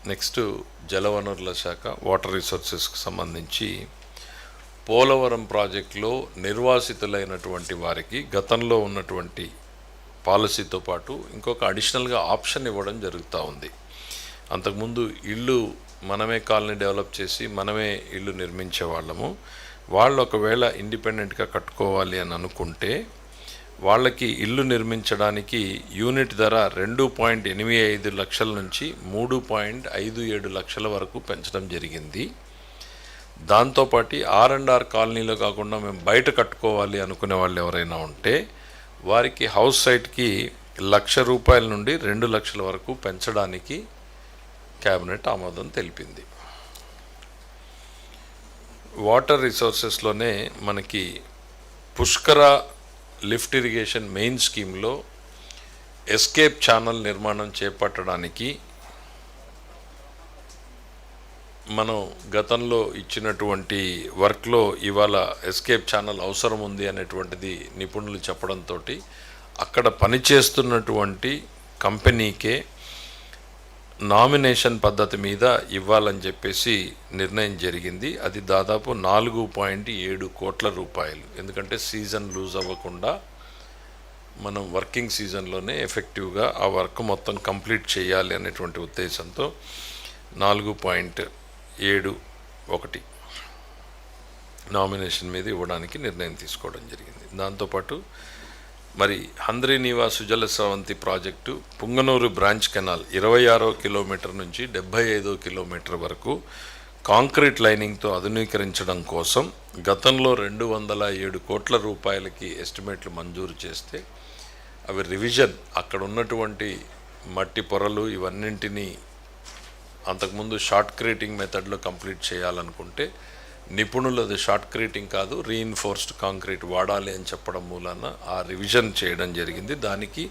Next జలవనరుల శాఖ water రిసోర్సెస్కి సంబంధించి పోలవరం ప్రాజెక్టులో నిర్వాసితులైనటువంటి వారికి గతంలో ఉన్నటువంటి పాలసీతో పాటు ఇంకొక అడిషనల్గా ఆప్షన్ ఇవ్వడం జరుగుతూ ఉంది. అంతకుముందు ఇల్లు మనమే కాలనీ డెవలప్ చేసి మనమే ఇల్లు నిర్మించే వాళ్ళము. వాళ్ళు ఒకవేళ ఇండిపెండెంట్గా కట్టుకోవాలి అని అనుకుంటే వాళ్ళకి ఇల్లు నిర్మించడానికి యూనిట్ ధర 2.85 లక్షల నుంచి 3.57 లక్షల వరకు పెంచడం జరిగింది. దాంతోపాటు R&R కాలనీలో కాకుండా మేము బయట కట్టుకోవాలి అనుకునే వాళ్ళు ఎవరైనా ఉంటే వారికి హౌస్ సైట్కి ₹1,00,000 నుండి 2 లక్షల వరకు పెంచడానికి క్యాబినెట్ ఆమోదం తెలిపింది. వాటర్ రిసోర్సెస్లోనే మనకి పుష్కర లిఫ్ట్ ఇరిగేషన్ మెయిన్ స్కీమ్లో ఎస్కేప్ ఛానల్ నిర్మాణం చేపట్టడానికి మనం గతంలో ఇచ్చినటువంటి వర్క్లో ఇవాళ ఎస్కేప్ ఛానల్ అవసరం ఉంది అనేటువంటిది నిపుణులు చెప్పడంతో అక్కడ పనిచేస్తున్నటువంటి కంపెనీకే నామినేషన్ పద్ధతి మీద ఇవ్వాలని చెప్పేసి నిర్ణయం జరిగింది. అది దాదాపు 4.7 కోట్ల రూపాయలు. ఎందుకంటే సీజన్ లూజ్ అవ్వకుండా మనం వర్కింగ్ సీజన్లోనే ఎఫెక్టివ్గా ఆ వర్క్ మొత్తం కంప్లీట్ చేయాలి అనేటువంటి ఉద్దేశంతో 4.71 నామినేషన్ మీద ఇవ్వడానికి నిర్ణయం తీసుకోవడం జరిగింది. దాంతోపాటు మరి Handri Neeva Sujala Sravanthi project Punganur branch canal 26వ కిలోమీటర్ నుంచి 75వ కిలోమీటర్ వరకు కాంక్రీట్ లైనింగ్తో ఆధునీకరించడం కోసం గతంలో 207 కోట్ల రూపాయలకి ఎస్టిమేట్లు మంజూరు చేస్తే అవి రివిజన్ అక్కడ ఉన్నటువంటి మట్టి పొరలు ఇవన్నింటినీ అంతకుముందు షార్ట్ క్రీటింగ్ మెథడ్లో కంప్లీట్ చేయాలనుకుంటే నిపుణులు అది షార్ట్ క్రీటింగ్ కాదు రీఇన్ఫోర్స్డ్ కాంక్రీట్ వాడాలి అని చెప్పడం మూలాన ఆ రివిజన్ చేయడం జరిగింది. దానికి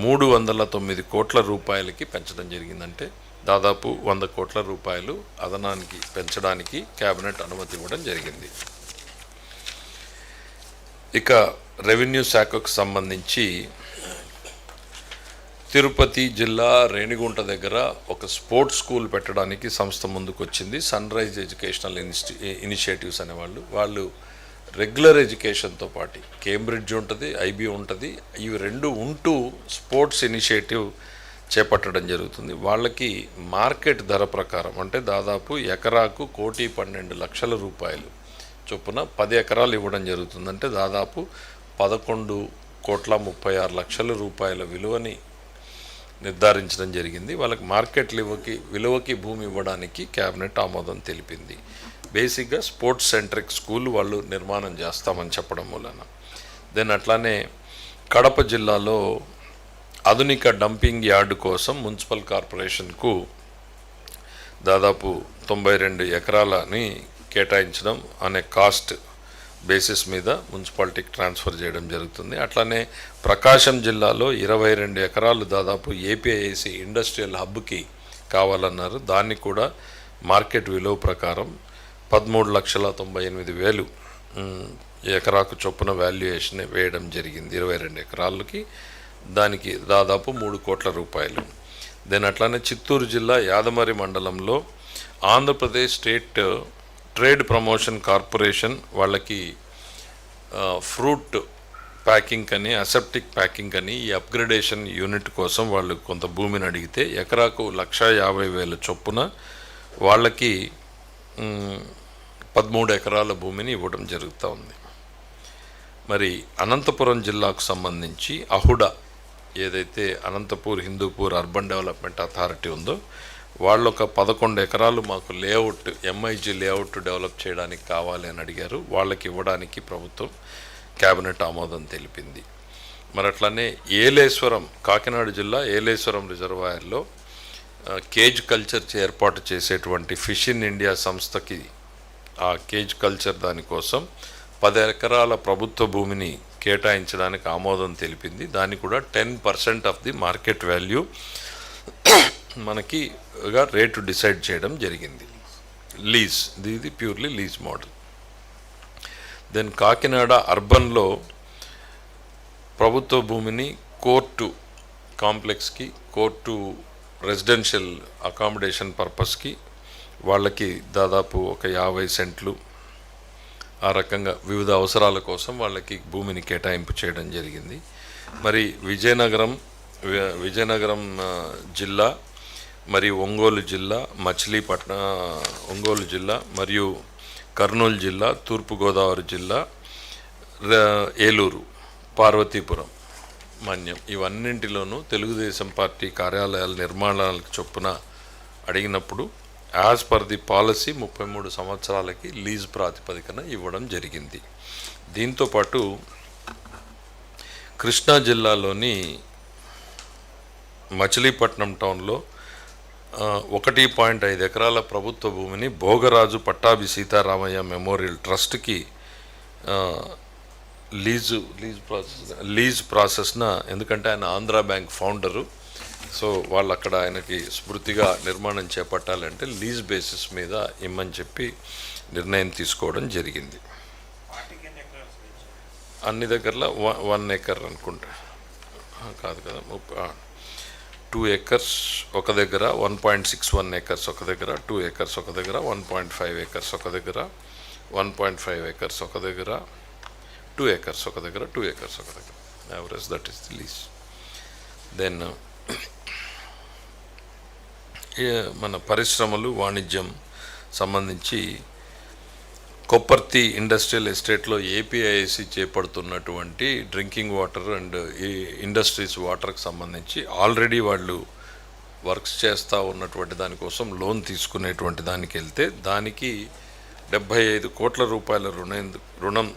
309 కోట్ల రూపాయలకి పెంచడం జరిగిందంటే దాదాపు 100 కోట్ల రూపాయలు అదనానికి పెంచడానికి క్యాబినెట్ అనుమతి ఇవ్వడం జరిగింది. ఇక రెవెన్యూ శాఖకు సంబంధించి తిరుపతి జిల్లా రేణిగుంట దగ్గర ఒక స్పోర్ట్స్ స్కూల్ పెట్టడానికి సంస్థ ముందుకు వచ్చింది. సన్ రైజ్ ఎడ్యుకేషనల్ ఇనిషియేటివ్స్ వాళ్ళు రెగ్యులర్ ఎడ్యుకేషన్తో పాటు కేంబ్రిడ్జ్ ఉంటుంది, IB ఉంటుంది. ఇవి రెండు ఉంటూ స్పోర్ట్స్ ఇనిషియేటివ్ చేపట్టడం జరుగుతుంది. వాళ్ళకి మార్కెట్ ధర ప్రకారం అంటే దాదాపు ఎకరాకు 1,12,00,000 రూపాయలు చొప్పున 10 ఎకరాలు ఇవ్వడం జరుగుతుంది. అంటే దాదాపు 11,36,00,000 రూపాయల విలువని నిర్ధారించడం జరిగింది. వాళ్ళకి మార్కెట్ విలువకి భూమి ఇవ్వడానికి క్యాబినెట్ ఆమోదం తెలిపింది. బేసిక్గా స్పోర్ట్స్ సెంట్రిక్ స్కూల్ వాళ్ళు నిర్మాణం చేస్తామని చెప్పడం మూలన. దెన్ అట్లానే కడప జిల్లాలో ఆధునిక డంపింగ్ యార్డు కోసం మున్సిపల్ కార్పొరేషన్కు దాదాపు 92 ఎకరాలని కేటాయించడం అనే కాస్ట్ బేసిస్ మీద మున్సిపాలిటీకి ట్రాన్స్ఫర్ చేయడం జరుగుతుంది. అట్లానే ప్రకాశం జిల్లాలో 22 ఎకరాలు దాదాపు APIIC ఇండస్ట్రియల్ హబ్కి కావాలన్నారు. దాన్ని కూడా మార్కెట్ విలువ ప్రకారం 13,98,000 ఎకరాకు చొప్పున వాల్యుయేషన్ వేయడం జరిగింది. 22 ఎకరాలకి దానికి దాదాపు 3 కోట్ల రూపాయలు. దెన్ అట్లానే చిత్తూరు జిల్లా యాదమరి మండలంలో Andhra Pradesh state trade promotion corporation వాళ్ళకి ఫ్రూట్ ప్యాకింగ్ అని అసెప్టిక్ ప్యాకింగ్ అని ఈ అప్గ్రేడేషన్ యూనిట్ కోసం వాళ్ళు కొంత భూమిని అడిగితే ఎకరాకు 1,50,000 చొప్పున వాళ్ళకి 13 ఎకరాల భూమిని ఇవ్వడం జరుగుతూ ఉంది. మరి అనంతపురం జిల్లాకు సంబంధించి అహుడా ఏదైతే Anantapur Hindupur urban development authority ఉందో వాళ్ళు ఒక 11 ఎకరాలు మాకు లేఅవుట్ MIG లేఅవుట్ డెవలప్ చేయడానికి కావాలి అని అడిగారు. వాళ్ళకి ఇవ్వడానికి ప్రభుత్వం క్యాబినెట్ ఆమోదం తెలిపింది. మరి అట్లానే ఏలేశ్వరం కాకినాడ జిల్లా ఏలేశ్వరం రిజర్వాయర్లో కేజ్ కల్చర్ ఏర్పాటు చేసేటువంటి ఫిష్ ఇన్ ఇండియా సంస్థకి ఆ కేజ్ కల్చర్ దానికోసం 10 ఎకరాల ప్రభుత్వ భూమిని కేటాయించడానికి ఆమోదం తెలిపింది. దాన్ని కూడా 10% ఆఫ్ ది మార్కెట్ వాల్యూ మనకి రేటు డిసైడ్ చేయడం జరిగింది. లీజ్ ఇది purely lease model. Then Kakinada అర్బన్లో ప్రభుత్వ భూమిని కోర్టు కాంప్లెక్స్కి కోర్టు రెసిడెన్షియల్ అకామిడేషన్ పర్పస్కి వాళ్ళకి దాదాపు ఒక 50 సెంట్లు ఆ రకంగా వివిధ అవసరాల కోసం వాళ్ళకి భూమిని కేటాయింపు చేయడం జరిగింది. మరి విజయనగరం జిల్లా, మరి ఒంగోలు జిల్లా, ఒంగోలు జిల్లా మరియు కర్నూలు జిల్లా, తూర్పుగోదావరి జిల్లా, ఏలూరు, పార్వతీపురం, మన్యం ఇవన్నింటిలోనూ తెలుగుదేశం పార్టీ కార్యాలయాల నిర్మాణాలకు చొప్పున అడిగినప్పుడు యాజ్ పర్ ది పాలసీ 33 సంవత్సరాలకి లీజ్ ప్రాతిపదికన ఇవ్వడం జరిగింది. దీంతోపాటు కృష్ణా జిల్లాలోని మచిలీపట్నం టౌన్లో 1.5 ఎకరాల ప్రభుత్వ భూమిని భోగరాజు పట్టాభి సీతారామయ్య మెమోరియల్ ట్రస్ట్కి లీజ్ ప్రాసెస్న, ఎందుకంటే ఆయన ఆంధ్రా బ్యాంక్ ఫౌండరు, సో వాళ్ళు అక్కడ ఆయనకి స్మృతిగా నిర్మాణం చేపట్టాలంటే లీజ్ బేసిస్ మీద ఇమ్మని చెప్పి నిర్ణయం తీసుకోవడం జరిగింది. అన్ని దగ్గరలో 1 ఎకర్ అనుకుంటా, కాదు కదా, 2 ఎకర్స్ ఒక దగ్గర, 1.61 ఎకర్స్ ఒక దగ్గర, 2 ఎకర్స్ ఒక దగ్గర, 1.5 ఎకర్స్ ఒక దగ్గర, 1.5 ఎకర్స్ ఒక దగ్గర, 2 ఎకర్స్ ఒక దగ్గర, 2 ఎకర్స్ ఒక దగ్గర, average that is the lease. దెన్ మన పరిశ్రమలు, వాణిజ్యం సంబంధించి కొప్పర్తి ఇండస్ట్రియల్ ఎస్టేట్లో ఏపీఐఐసి చేపడుతున్నటువంటి డ్రింకింగ్ వాటర్ అండ్ ఈ ఇండస్ట్రీస్ వాటర్కి సంబంధించి ఆల్రెడీ వాళ్ళు వర్క్స్ చేస్తూ ఉన్నటువంటి దానికోసం లోన్ తీసుకునేటువంటి దానికి వెళ్తే దానికి 75 కోట్ల రూపాయల రుణం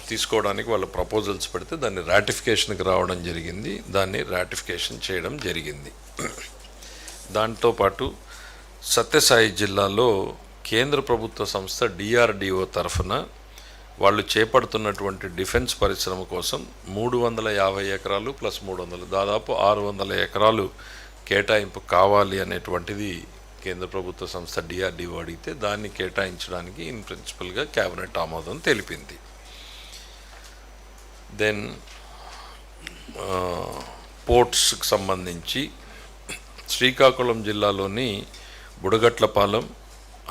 తీసుకోవడానికి వాళ్ళు ప్రపోజల్స్ పెడితే దాన్ని రాటిఫికేషన్కి రావడం జరిగింది. దాన్ని రాటిఫికేషన్ చేయడం జరిగింది. దాంతోపాటు సత్యసాయి జిల్లాలో కేంద్ర ప్రభుత్వ సంస్థ DRDO తరఫున వాళ్ళు చేపడుతున్నటువంటి డిఫెన్స్ పరిశ్రమ కోసం 350 ఎకరాలు ప్లస్ 300 దాదాపు 600 ఎకరాలు కేటాయింపు కావాలి అనేటువంటిది కేంద్ర ప్రభుత్వ సంస్థ DRDO అడిగితే దాన్ని కేటాయించడానికి ఇన్ ప్రిన్సిపల్గా క్యాబినెట్ ఆమోదం తెలిపింది. దెన్ పోర్ట్స్కి సంబంధించి శ్రీకాకుళం జిల్లాలోని బుడగట్లపాలెం,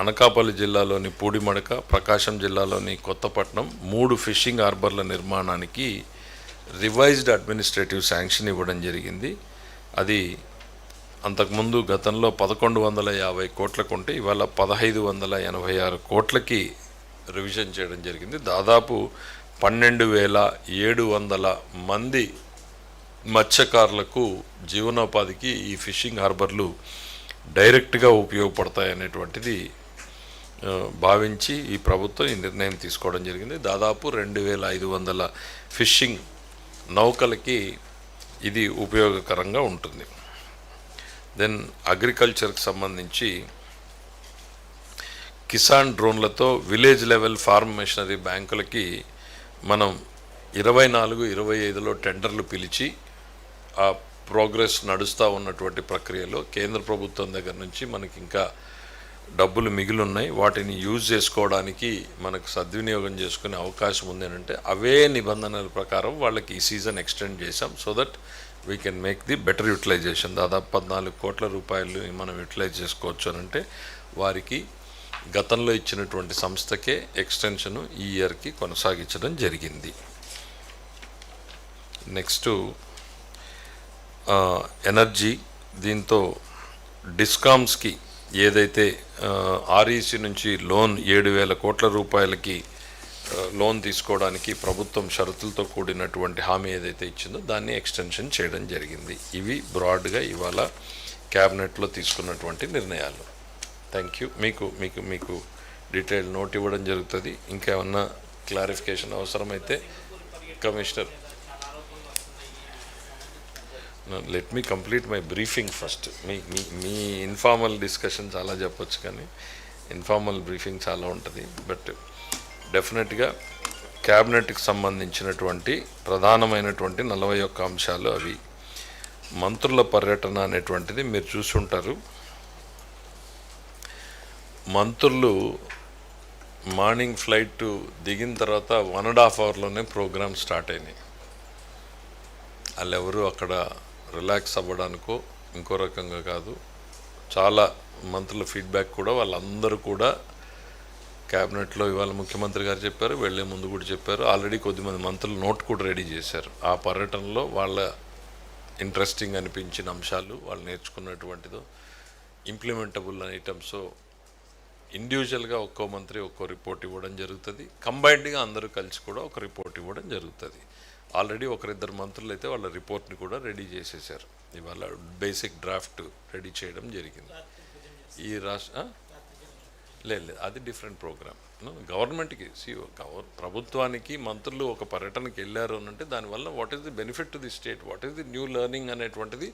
అనకాపల్లి జిల్లాలోని పూడిమడక, ప్రకాశం జిల్లాలోని కొత్తపట్నం 3 ఫిషింగ్ హార్బర్ల నిర్మాణానికి రివైజ్డ్ అడ్మినిస్ట్రేటివ్ శాంక్షన్ ఇవ్వడం జరిగింది. అది అంతకుముందు గతంలో 1150 కోట్లకు ఉంటే ఇవాళ 1586 కోట్లకి రివిజన్ చేయడం జరిగింది. దాదాపు 12,700 మంది మత్స్యకారులకు జీవనోపాధికి ఈ ఫిషింగ్ హార్బర్లు డైరెక్ట్గా ఉపయోగపడతాయనేటువంటిది భావించి ఈ ప్రభుత్వం ఈ నిర్ణయం తీసుకోవడం జరిగింది. దాదాపు 2,500 ఫిషింగ్ నౌకలకి ఇది ఉపయోగకరంగా ఉంటుంది. దెన్ అగ్రికల్చర్కి సంబంధించి కిసాన్ డ్రోన్లతో విలేజ్ లెవెల్ ఫార్మ్ మెషినరీ బ్యాంకులకి మనం 24-25లో టెండర్లు పిలిచి ఆ ప్రోగ్రెస్ నడుస్తూ ఉన్నటువంటి ప్రక్రియలో కేంద్ర ప్రభుత్వం దగ్గర నుంచి మనకి ఇంకా డబ్బులు మిగిలి ఉన్నాయి. వాటిని యూజ్ చేసుకోవడానికి మనకు సద్వినియోగం చేసుకునే అవకాశం ఉంది అంటే అవే నిబంధనల ప్రకారం వాళ్ళకి ఈ సీజన్ ఎక్స్టెండ్ చేశాం. So that we can make the better utilisation. దాదాపు 14 కోట్ల రూపాయలు మనం యూటిలైజ్ చేసుకోవచ్చు అని అంటే వారికి గతంలో ఇచ్చినటువంటి సంస్థకే ఎక్స్టెన్షను ఈ ఇయర్కి కొనసాగించడం జరిగింది. Next energy. దీంతో డిస్కామ్స్కి ఏదైతే ఆర్ఈసీ నుంచి లోన్ 7,000 కోట్ల రూపాయలకి లోన్ తీసుకోవడానికి ప్రభుత్వం షరతులతో కూడినటువంటి హామీ ఏదైతే ఇచ్చిందో దాన్ని ఎక్స్టెన్షన్ చేయడం జరిగింది. ఇవి బ్రాడ్గా ఇవాళ క్యాబినెట్లో తీసుకున్నటువంటి నిర్ణయాలు. Thank you. మీకు డీటెయిల్ నోట్ ఇవ్వడం జరుగుతుంది. ఇంకేమన్నా క్లారిఫికేషన్ అవసరమైతే commissioner. Let me complete my briefing first. Me informal discussion చాలా చెప్పొచ్చు కానీ ఇన్ఫార్మల్ బ్రీఫింగ్ చాలా ఉంటుంది. బట్ డెఫినెట్గా క్యాబినెట్కి సంబంధించినటువంటి ప్రధానమైనటువంటి 41 అంశాలు అవి. మంత్రుల పర్యటన అనేటువంటిది మీరు చూసుంటారు. మంత్రులు మార్నింగ్ ఫ్లైట్ దిగిన తర్వాత 1.5 అవర్లోనే ప్రోగ్రామ్ స్టార్ట్ అయినాయి. వాళ్ళు ఎవరు అక్కడ రిలాక్స్ అవ్వడానికో ఇంకో రకంగా కాదు. చాలా మంత్రుల ఫీడ్బ్యాక్ కూడా వాళ్ళందరూ కూడా క్యాబినెట్లో ఇవాళ ముఖ్యమంత్రి గారు చెప్పారు, వెళ్లే ముందు కూడా చెప్పారు. ఆల్రెడీ కొద్దిమంది మంత్రులు నోట్ కూడా రెడీ చేశారు. ఆ పర్యటనలో వాళ్ళ ఇంట్రెస్టింగ్ అనిపించిన అంశాలు, వాళ్ళు నేర్చుకున్నటువంటిదో ఇంప్లిమెంటబుల్ ఐటమ్స్ ఇండివిజువల్గా ఒక్కో మంత్రి ఒక్కో రిపోర్ట్ ఇవ్వడం జరుగుతుంది. కంబైన్డ్గా అందరూ కలిసి కూడా ఒక రిపోర్ట్ ఇవ్వడం జరుగుతుంది. ఆల్రెడీ ఒకరిద్దరు మంత్రులు అయితే వాళ్ళ రిపోర్ట్ని కూడా రెడీ చేసేసారు. ఇవాళ బేసిక్ డ్రాఫ్ట్ రెడీ చేయడం జరిగింది. ఈ రాష్ట్ర లేదు, అది డిఫరెంట్ ప్రోగ్రామ్. గవర్నమెంట్కి ప్రభుత్వానికి మంత్రులు ఒక పర్యటనకి వెళ్ళారు అని అంటే దానివల్ల what is the benefit to the state, what is the new learning అనేటువంటిది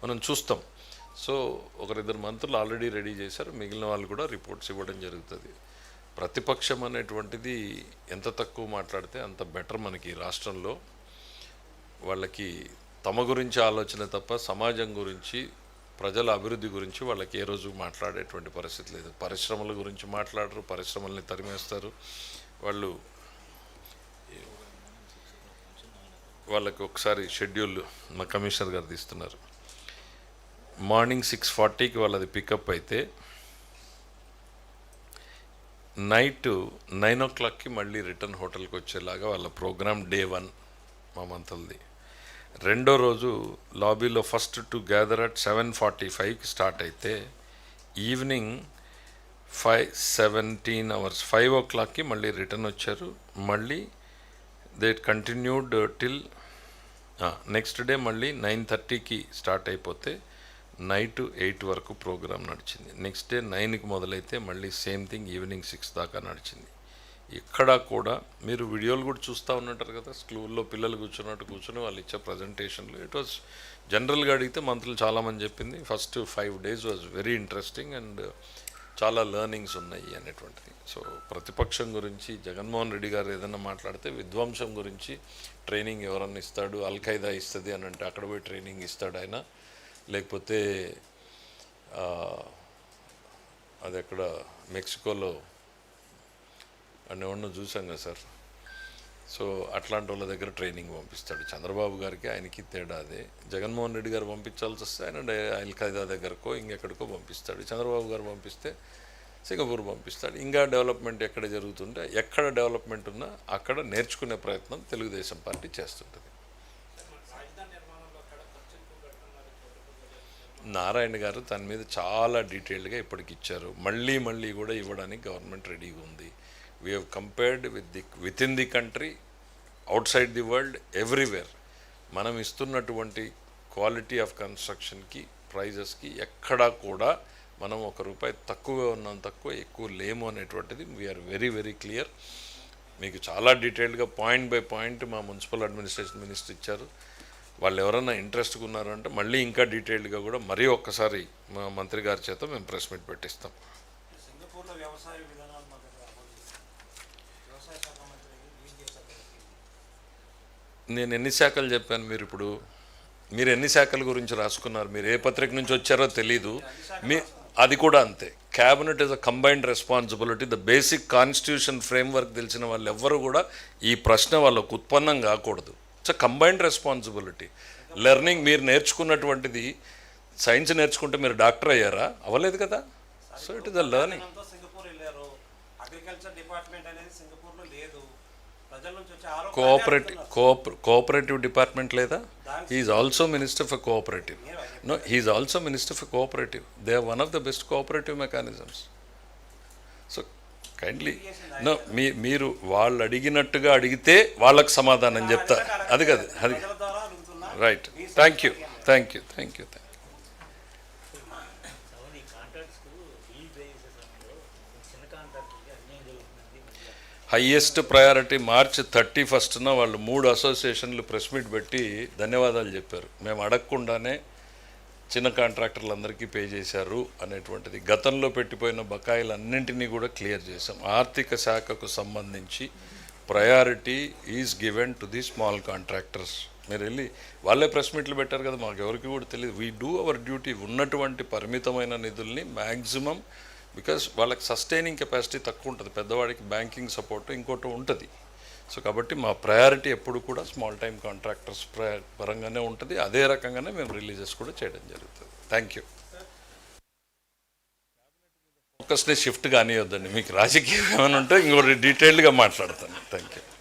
మనం చూస్తాం. సో ఒకరిద్దరు మంత్రులు ఆల్రెడీ రెడీ చేశారు, మిగిలిన వాళ్ళు కూడా రిపోర్ట్స్ ఇవ్వడం జరుగుతుంది. ప్రతిపక్షం అనేటువంటిది ఎంత తక్కువ మాట్లాడితే అంత బెటర్ మనకి రాష్ట్రంలో. వాళ్ళకి తమ గురించి ఆలోచన తప్ప సమాజం గురించి, ప్రజల అభివృద్ధి గురించి వాళ్ళకి ఏ రోజు మాట్లాడేటువంటి పరిస్థితి లేదు. పరిశ్రమల గురించి మాట్లాడరు, పరిశ్రమల్ని తరిమేస్తారు. వాళ్ళకి ఒకసారి షెడ్యూల్ మా కమిషనర్ గారు తీస్తున్నారు. మార్నింగ్ 6:40కి వాళ్ళది పికప్ అయితే నైట్ 9 o'clockకి మళ్ళీ రిటర్న్ హోటల్కి వచ్చేలాగా వాళ్ళ ప్రోగ్రామ్ డే 1 మా మంత్రులది. రెండో రోజు లాబీలో ఫస్ట్ టు గ్యాదర్ అట్ 7:45కి స్టార్ట్ అయితే ఈవినింగ్ 17 hours 5 o'clockకి మళ్ళీ రిటర్న్ వచ్చారు. మళ్ళీ they continued till next day మళ్ళీ 9:30కి స్టార్ట్ అయిపోతే నైట్ 8 వరకు ప్రోగ్రామ్ నడిచింది. నెక్స్ట్ డే 9కి మొదలైతే మళ్ళీ సేమ్ థింగ్ ఈవినింగ్ 6 దాకా నడిచింది. ఇక్కడ కూడా మీరు వీడియోలు కూడా చూస్తూ ఉన్నట్టారు కదా, స్కూల్లో పిల్లలు కూర్చుని వాళ్ళు ఇచ్చే ప్రజెంటేషన్లు. ఇట్ వాజ్ జనరల్గా అడిగితే మంత్రులు చాలామంది చెప్పింది first 5 days was very interesting and చాలా లెర్నింగ్స్ ఉన్నాయి అనేటువంటిది. సో ప్రతిపక్షం గురించి జగన్మోహన్ రెడ్డి గారు ఏదైనా మాట్లాడితే విధ్వంసం గురించి ట్రైనింగ్ ఎవరన్నా ఇస్తాడు, అల్ఖైదా ఇస్తుంది అని అంటే అక్కడ పోయి ట్రైనింగ్ ఇస్తాడు ఆయన. లేకపోతే అది ఎక్కడ మెక్సికోలో అనేవాడిని చూసాం కదా సార్. సో అట్లాంటి వాళ్ళ దగ్గర ట్రైనింగ్ పంపిస్తాడు. చంద్రబాబు గారికి ఆయనకి తేడా అదే. జగన్మోహన్ రెడ్డి గారు పంపించాల్సి వస్తే ఆయన అల్ఖైదా దగ్గరకో ఇంకెక్కడికో పంపిస్తాడు. చంద్రబాబు గారు పంపిస్తే సింగపూర్ పంపిస్తాడు. ఇంకా డెవలప్మెంట్ ఎక్కడ జరుగుతుంటే, ఎక్కడ డెవలప్మెంట్ ఉన్నా అక్కడ నేర్చుకునే ప్రయత్నం తెలుగుదేశం పార్టీ చేస్తుంటుంది. నారాయణ గారు దాని మీద చాలా డీటెయిల్డ్గా ఇప్పటికి ఇచ్చారు. మళ్ళీ కూడా ఇవ్వడానికి గవర్నమెంట్ రెడీగా ఉంది. We have compared with in the country, out side the world, everywhere. మనం ఇస్తున్నటువంటి క్వాలిటీ ఆఫ్ కన్స్ట్రక్షన్కి, ప్రైజెస్కి ఎక్కడా కూడా మనం ₹1 తక్కువగా ఉన్నాం, ఎక్కువ లేము అనేటువంటిది వీఆర్ వెరీ వెరీ క్లియర్. మీకు చాలా డీటెయిల్డ్గా పాయింట్ బై పాయింట్ మా మున్సిపల్ అడ్మినిస్ట్రేషన్ మినిస్టర్ ఇచ్చారు. వాళ్ళు ఎవరైనా ఇంట్రెస్ట్గా ఉన్నారంటే మళ్ళీ ఇంకా డీటెయిల్డ్గా కూడా మరీ ఒక్కసారి మా మంత్రి గారి చేత మేము ప్రెస్ మీట్ పెట్టిస్తాం. నేను ఎన్ని శాఖలు చెప్పాను, మీరు ఎన్ని శాఖల గురించి రాసుకున్నారు, మీరు ఏ పత్రిక నుంచి వచ్చారో తెలీదు. అది కూడా అంతే. Cabinet is a combined responsibility. The basic constitution framework తెలిసిన వాళ్ళు ఎవ్వరు కూడా ఈ ప్రశ్న వాళ్ళకు ఉత్పన్నం కాకూడదు. It's a combined responsibility. Learning మీరు నేర్చుకున్నటువంటిది, సైన్స్ నేర్చుకుంటే మీరు డాక్టర్ అయ్యారా? అవ్వలేదు కదా. So it is a learning. Cooperative department లేదా? He's also minister for cooperative. No, he's also minister for cooperative. They are one of the best cooperative mechanisms. So kindly know, మీరు వాళ్ళు అడిగినట్టుగా అడిగితే వాళ్ళకు సమాధానం చెప్తా. అది కాదు, అది right. Thank you. Highest priority March 31న వాళ్ళు 3 అసోసియేషన్లు ప్రెస్ మీట్ పెట్టి ధన్యవాదాలు చెప్పారు. మేము అడగకుండానే చిన్న కాంట్రాక్టర్లందరికీ పే చేశారు అనేటువంటిది. గతంలో పెట్టిపోయిన బకాయిలన్నింటినీ కూడా క్లియర్ చేశాం. ఆర్థిక శాఖకు సంబంధించి priority is given to the small contractors. మీరు వెళ్ళి వాళ్ళే ప్రెస్ మీట్లు పెట్టారు కదా, మాకు ఎవరికి కూడా తెలియదు. We do our duty. ఉన్నటువంటి పరిమితమైన నిధుల్ని మ్యాక్సిమం, బికాస్ వాళ్ళకి సస్టైనింగ్ కెపాసిటీ తక్కువ ఉంటుంది, పెద్దవాడికి బ్యాంకింగ్ సపోర్ట్ ఇంకోటి ఉంటుంది. సో కాబట్టి మా ప్రయారిటీ ఎప్పుడు కూడా స్మాల్ టైం కాంట్రాక్టర్స్ పరంగానే ఉంటుంది. అదే రకంగానే మేము రిలీజెస్ కూడా చేయడం జరుగుతుంది. Thank you. ఫోకస్ని షిఫ్ట్ కానివద్దండి. మీకు రాజకీయం ఏమైనా ఉంటే ఇంకోటి డీటెయిల్డ్గా మాట్లాడతాను. Thank you.